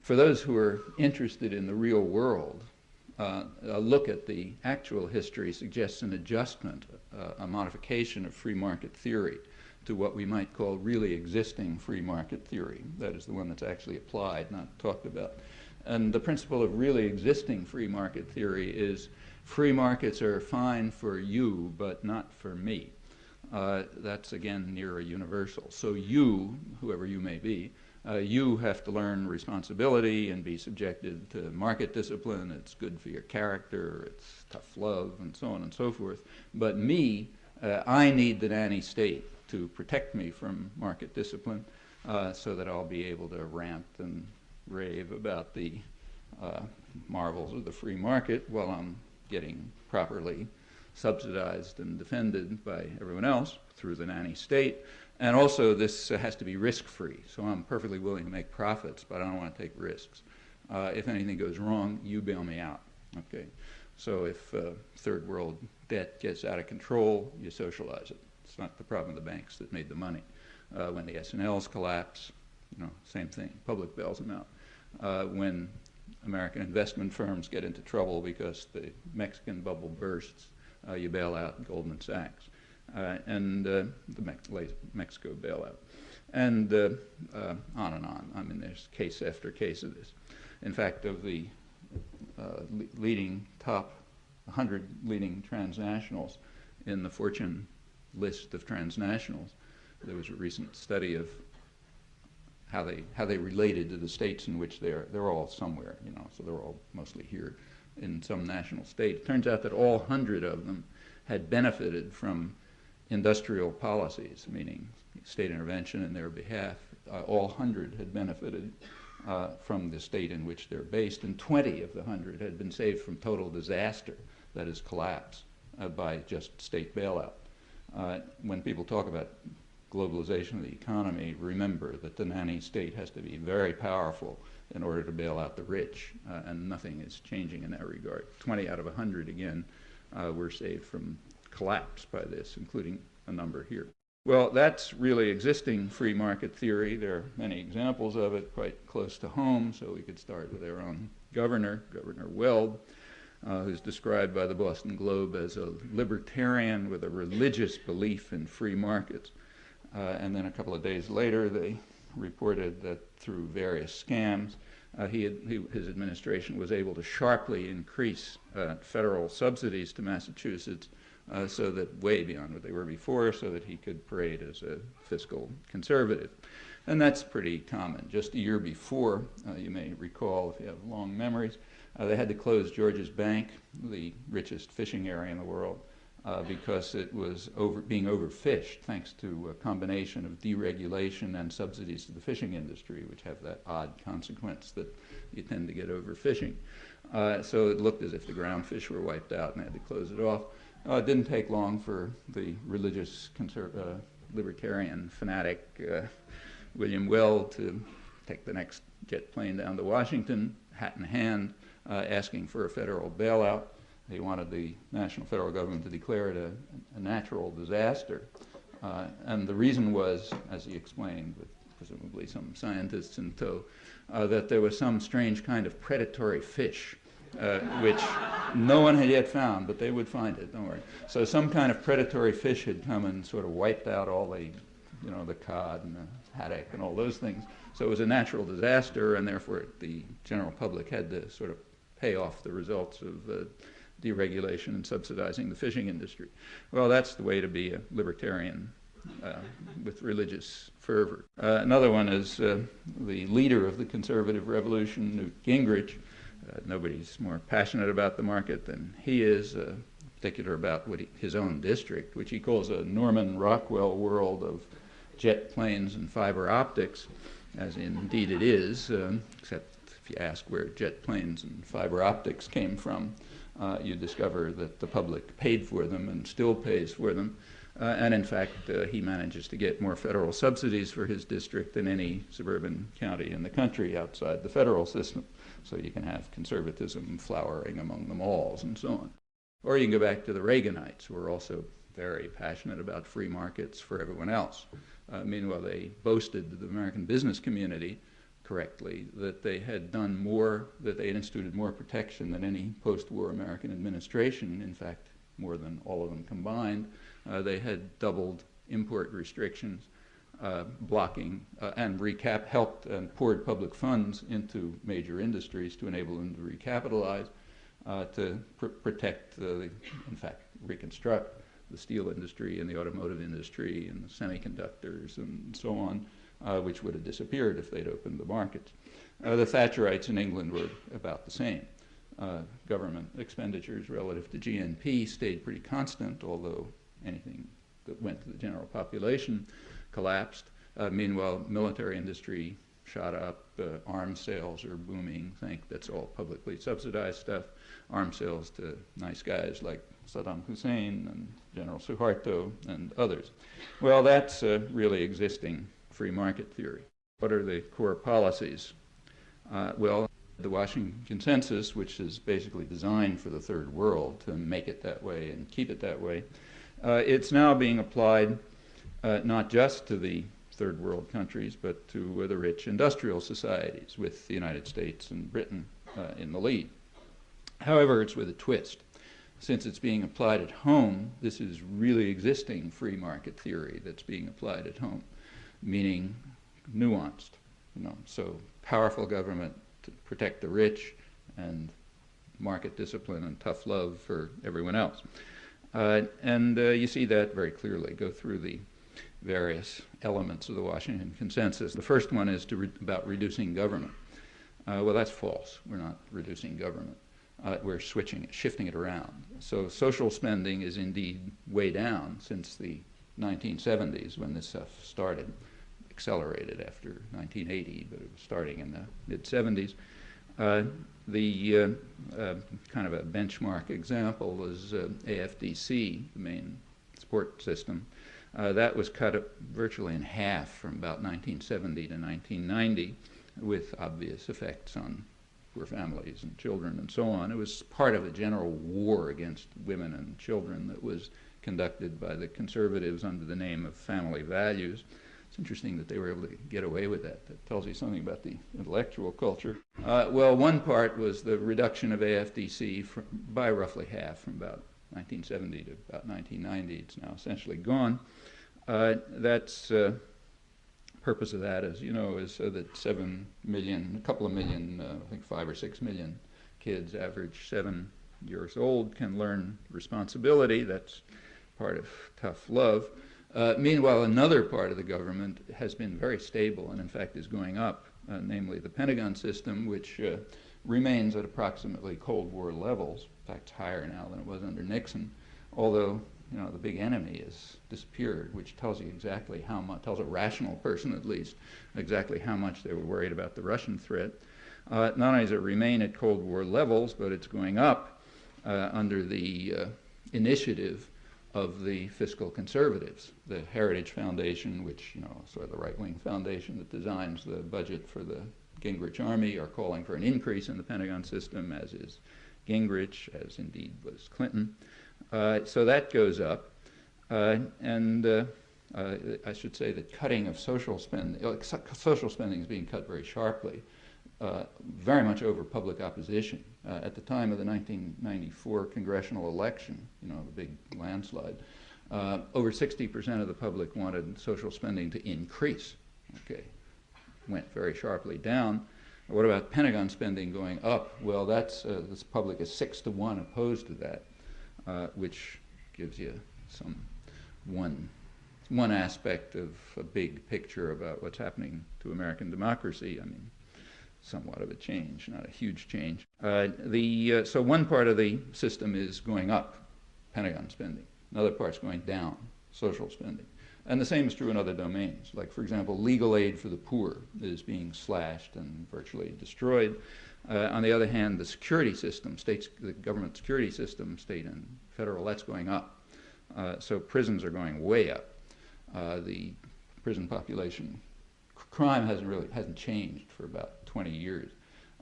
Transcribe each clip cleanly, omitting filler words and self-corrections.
For those who are interested in the real world, a look at the actual history suggests an adjustment, a modification of free market theory to what we might call really existing free market theory. That is the one that's actually applied, not talked about. And the principle of really existing free market theory is free markets are fine for you, but not for me. That's, again, near a universal. So you, whoever you may be, you have to learn responsibility and be subjected to market discipline. It's good for your character. It's tough love, and so on and so forth. But me, I need the nanny state to protect me from market discipline so that I'll be able to rant and rave about the marvels of the free market while I'm getting properly subsidized and defended by everyone else through the nanny state. And also, this has to be risk-free. So I'm perfectly willing to make profits, but I don't want to take risks. If anything goes wrong, you bail me out. Okay. So if third world debt gets out of control, you socialize it. It's not the problem of the banks that made the money. When the S&Ls collapse, same thing. Public bails them out. When American investment firms get into trouble because the Mexican bubble bursts, you bail out Goldman Sachs. And the Mexico bailout, and on and on. I mean, there's case after case of this. In fact, of the top 100 leading transnationals in the Fortune list of transnationals, there was a recent study of how they related to the states in which they're all somewhere, so they're all mostly here in some national state. It turns out that all 100 of them had benefited from industrial policies, meaning state intervention in their behalf. All 100 had benefited from the state in which they're based, and 20 of the 100 had been saved from total disaster, that is collapse, by just state bailout. When people talk about globalization of the economy, remember that the nanny state has to be very powerful in order to bail out the rich, and nothing is changing in that regard. 20 out of 100, again, were saved from collapse by this, including a number here. Well, that's really existing free market theory. There are many examples of it quite close to home, so we could start with our own governor, Governor Weld, who's described by the Boston Globe as a libertarian with a religious belief in free markets. And then a couple of days later, they reported that through various scams, his administration was able to sharply increase federal subsidies to Massachusetts so that way beyond what they were before, so that he could parade as a fiscal conservative. And that's pretty common. Just a year before, you may recall, if you have long memories, they had to close George's Bank, the richest fishing area in the world, because it was being overfished thanks to a combination of deregulation and subsidies to the fishing industry, which have that odd consequence that you tend to get overfishing. So it looked as if the ground fish were wiped out and they had to close it off. It didn't take long for the religious libertarian fanatic William Weld to take the next jet plane down to Washington, hat in hand, asking for a federal bailout. He wanted the national federal government to declare it a natural disaster. And the reason was, as he explained, with presumably some scientists in tow, that there was some strange kind of predatory fish, which no one had yet found, but they would find it, don't worry. So some kind of predatory fish had come and sort of wiped out all the, the cod and the haddock and all those things. So it was a natural disaster, and therefore the general public had to sort of pay off the results of deregulation and subsidizing the fishing industry. Well, that's the way to be a libertarian with religious fervor. Another one is the leader of the conservative revolution, Newt Gingrich. Nobody's more passionate about the market than he is, particular about his own district, which he calls a Norman Rockwell world of jet planes and fiber optics, as indeed it is, except if you ask where jet planes and fiber optics came from, you discover that the public paid for them and still pays for them. And in fact, he manages to get more federal subsidies for his district than any suburban county in the country outside the federal system. So you can have conservatism flowering among the malls and so on. Or you can go back to the Reaganites, who are also very passionate about free markets for everyone else. Meanwhile, they boasted to the American business community correctly, that they had done more, that they had instituted more protection than any post-war American administration, in fact, more than all of them combined. They had doubled import restrictions, blocking and helped and poured public funds into major industries to enable them to recapitalize, to protect, in fact, reconstruct the steel industry and the automotive industry and the semiconductors and so on, which would have disappeared if they'd opened the markets. The Thatcherites in England were about the same. Government expenditures relative to GNP stayed pretty constant, although anything that went to the general population collapsed. Meanwhile, military industry shot up. Arms sales are booming. That's all publicly subsidized stuff. Arms sales to nice guys like Saddam Hussein and General Suharto and others. Well, that's really existing free market theory. What are the core policies? Well, the Washington Consensus, which is basically designed for the third world to make it that way and keep it that way, it's now being applied not just to the third world countries, but to the rich industrial societies, with the United States and Britain in the lead. However, it's with a twist. Since it's being applied at home, this is really existing free market theory that's being applied at home, meaning nuanced. So powerful government to protect the rich, and market discipline and tough love for everyone else. And you see that very clearly. Go through the various elements of the Washington Consensus. The first one is about reducing government. Well, that's false. We're not reducing government. We're shifting it around. So social spending is indeed way down since the 1970s, when this stuff started. Accelerated after 1980, but it was starting in the mid-70s. The kind of a benchmark example is AFDC, the main support system. That was cut virtually in half from about 1970 to 1990, with obvious effects on poor families and children and so on. It was part of a general war against women and children that was conducted by the conservatives under the name of family values. It's interesting that they were able to get away with that. That tells you something about the intellectual culture. Well, one part was the reduction of AFDC by roughly half, from about 1970 to about 1990. It's now essentially gone. Purpose of that, as you know, is so that 7 million, a couple of million, I think 5 or 6 million kids, average 7 years old, can learn responsibility. That's part of tough love. Meanwhile, another part of the government has been very stable and, in fact, is going up, namely the Pentagon system, which remains at approximately Cold War levels. In fact, it's higher now than it was under Nixon, although the big enemy has disappeared, which tells you exactly how much, tells a rational person at least, exactly how much they were worried about the Russian threat. Not only does it remain at Cold War levels, but it's going up under the initiative of the fiscal conservatives. The Heritage Foundation, which, sort of the right-wing foundation that designs the budget for the Gingrich Army, are calling for an increase in the Pentagon system, as is Gingrich, as indeed was Clinton. So that goes up. And I should say that cutting of social spending is being cut very sharply, very much over public opposition. At the time of the 1994 congressional election, the big landslide, over 60% of the public wanted social spending to increase. Okay, went very sharply down. What about Pentagon spending going up? Well, this public is 6 to 1 opposed to that, which gives you one aspect of a big picture about what's happening to American democracy. I mean, somewhat of a change, not a huge change. So one part of the system is going up, Pentagon spending. Another part's going down, social spending. And the same is true in other domains. Like, for example, legal aid for the poor is being slashed and virtually destroyed. On the other hand, the security system, the government security system, state and federal, that's going up. So prisons are going way up. The prison population, crime hasn't changed for about 20 years.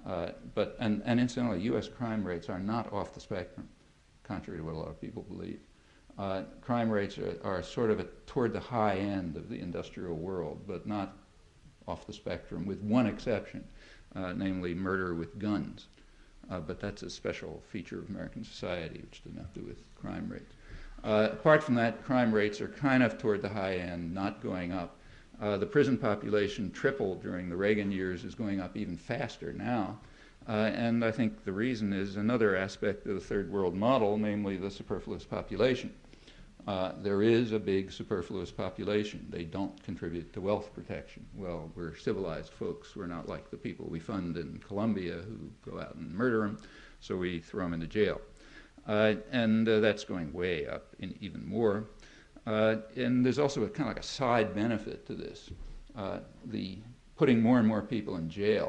And incidentally, U.S. crime rates are not off the spectrum, contrary to what a lot of people believe. Crime rates are sort of toward the high end of the industrial world, but not off the spectrum, with one exception, namely murder with guns. But that's a special feature of American society, which doesn't have to do with crime rates. Apart from that, crime rates are kind of toward the high end, not going up. The prison population tripled during the Reagan years, is going up even faster now. And I think the reason is another aspect of the third world model, namely the superfluous population. There is a big superfluous population. They don't contribute to wealth protection. Well, we're civilized folks. We're not like the people we fund in Colombia who go out and murder them, so we throw them into jail. And that's going way up in even more. And there's also a kind of like a side benefit to this. The putting more and more people in jail